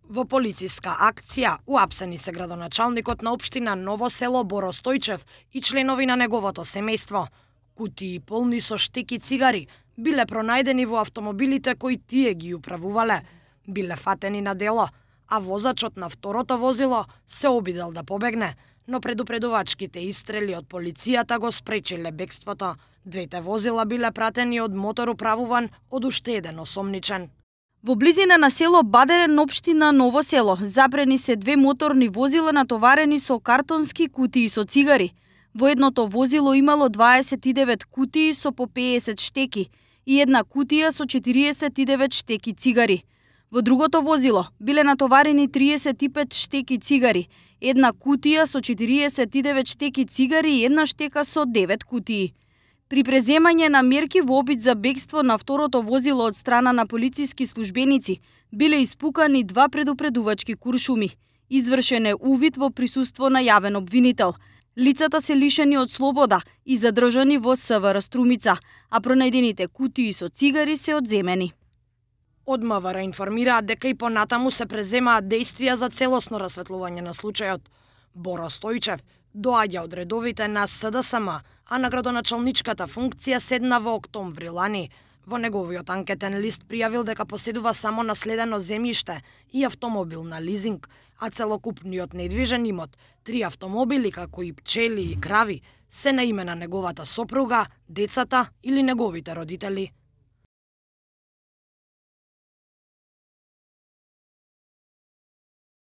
Во полициска акција уапсени се градоначалникот на општина Ново село Боро Стојчев и членови на неговото семејство. Кутии полни со штеки цигари биле пронајдени во автомобилите кои тие ги управувале. Биле фатени на дело, а возачот на второто возило се обидел да побегне, но предупредувачките истрели од полицијата го спречиле бегството. Двете возила биле пратени од мотор управуван од уште еден осомничен. Во близина на село Бадерен, општина Ново село, запрени се две моторни возила натоварени со картонски кутии со цигари. Во едното возило имало 29 кутии со по 50 штеки и една кутија со 49 штеки цигари. Во другото возило биле натоварени 35 штеки цигари, една кутија со 49 штеки цигари и една штека со 9 кутии. При преземање на мерки во обид за бегство на второто возило од страна на полициски службеници биле испукани два предупредувачки куршуми. Извршен е увид во присуство на јавен обвинител. Лицата се лишени од слобода и задржани во СВР Струмица, а пронајдените кутии со цигари се одземени. Од МВР информираат дека и понатаму се преземаат дејствија за целосно расветлување на случајот. Боро Стојчев доаѓа од редовите на СДСМ, а на градоначалничката функција седна во октомври лани. Во неговиот анкетен лист пријавил дека поседува само наследено земјиште и автомобил на лизинг, а целокупниот недвижен имот, 3 автомобили како и пчели и крави, се на име на неговата сопруга, децата или неговите родители.